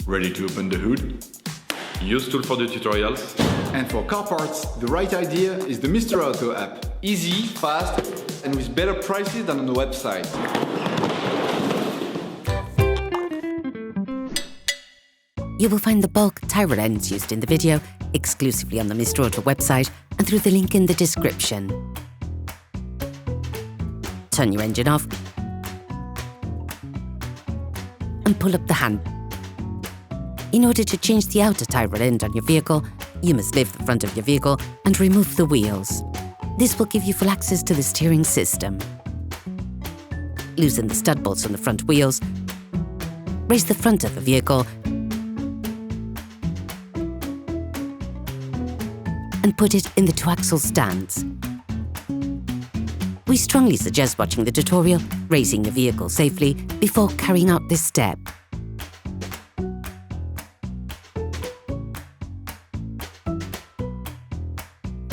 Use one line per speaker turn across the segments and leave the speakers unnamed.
Ready to open the hood? UseTool for the tutorials.
And for car parts, the right idea is the Mr. Auto app. Easy, fast, and with better prices than on the website.
You will find the bulk tie rod ends used in the video exclusively on the Mr. Auto website and through the link in the description. Turn your engine off and pull up the hand. In order to change the outer tie rod end on your vehicle, you must lift the front of your vehicle and remove the wheels. This will give you full access to the steering system. Loosen the stud bolts on the front wheels, raise the front of the vehicle, and put it in the two-axle stands. We strongly suggest watching the tutorial, raising the vehicle safely, before carrying out this step.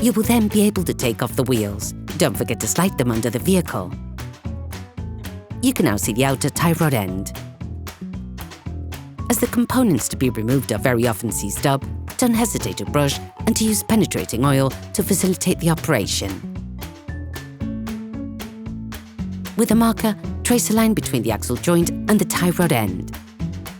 You will then be able to take off the wheels. Don't forget to slide them under the vehicle. You can now see the outer tie rod end. As the components to be removed are very often seized up, don't hesitate to brush and to use penetrating oil to facilitate the operation. With a marker, trace a line between the axle joint and the tie rod end.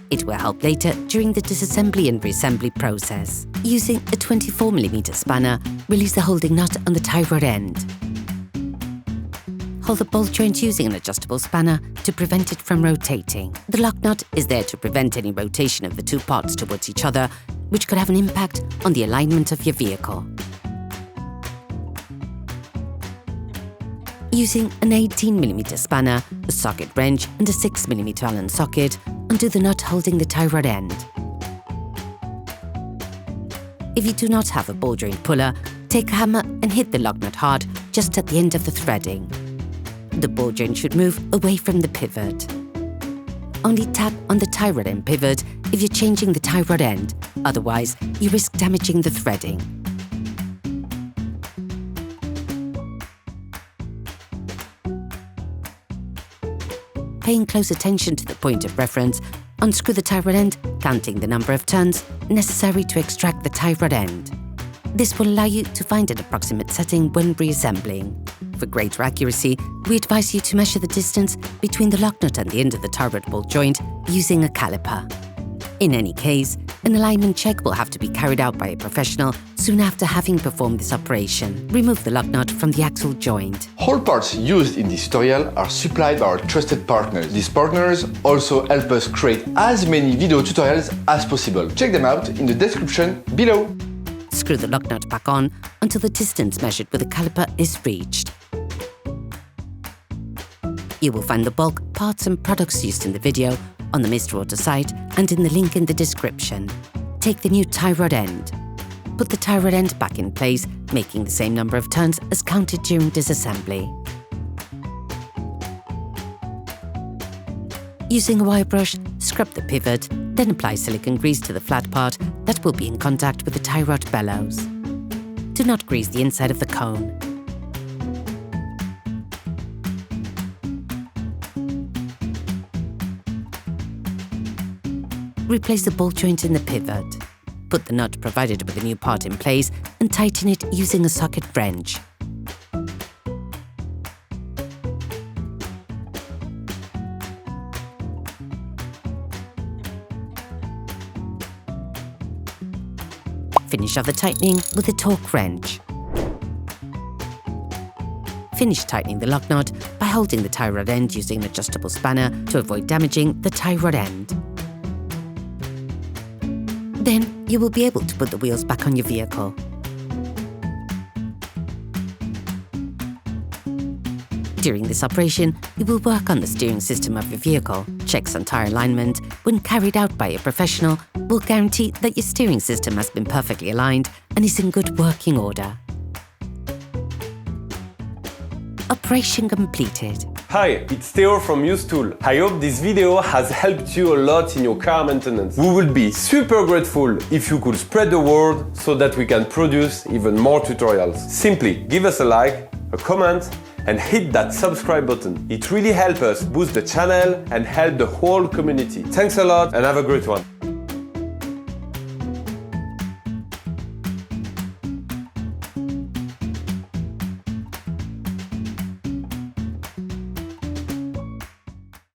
It will help later during the disassembly and reassembly process. Using a 24mm spanner, release the holding nut on the tie rod end. Hold the bolt joint using an adjustable spanner to prevent it from rotating. The Locknut is there to prevent any rotation of the two parts towards each other, which could have an impact on the alignment of your vehicle. Using an 18mm spanner, a socket wrench and a 6mm Allen socket, undo the nut holding the tie rod end. If you do not have a ball joint puller, take a hammer and hit the Locknut hard just at the end of the threading. The ball joint should move away from the pivot. Only tap on the tie rod end pivot if you're changing the tie rod end, otherwise you risk damaging the threading. Paying close attention to the point of reference, unscrew the tie rod end, counting the number of turns necessary to extract the tie rod end. This will allow you to find an approximate setting when reassembling. For greater accuracy, we advise you to measure the distance between the Locknut and the end of the tie rod ball joint using a caliper. In any case, an alignment check will have to be carried out by a professional soon after having performed this operation. Remove the Locknut from the axle joint.
All parts used in this tutorial are supplied by our trusted partners. These partners also help us create as many video tutorials as possible. Check them out in the description below.
Screw the Locknut back on until the distance measured with a caliper is reached. You will find the bulk, parts and products used in the video on the Mr. Auto site and in the link in the description. Take the new tie rod end. Put the tie rod end back in place, making the same number of turns as counted during disassembly. Using a wire brush, scrub the pivot, then apply silicone grease to the flat part that will be in contact with the tie rod bellows. Do not grease the inside of the cone. Replace the ball joint in the pivot. Put the nut provided with the new part in place and tighten it using a socket wrench. Finish off the tightening with a torque wrench. Finish tightening the Locknut by holding the tie rod end using an adjustable spanner to avoid damaging the tie rod end. Then you will be able to put the wheels back on your vehicle. During this operation, you will work on the steering system of your vehicle. Checks on tire alignment, when carried out by a professional, will guarantee that your steering system has been perfectly aligned and is in good working order. Operation completed.
Hi, it's Theo from UseTool. I hope this video has helped you a lot in your car maintenance. We will be super grateful if you could spread the word so that we can produce even more tutorials. Simply give us a like, a comment, and hit that subscribe button. It really helps us boost the channel and help the whole community. Thanks a lot and have a great one.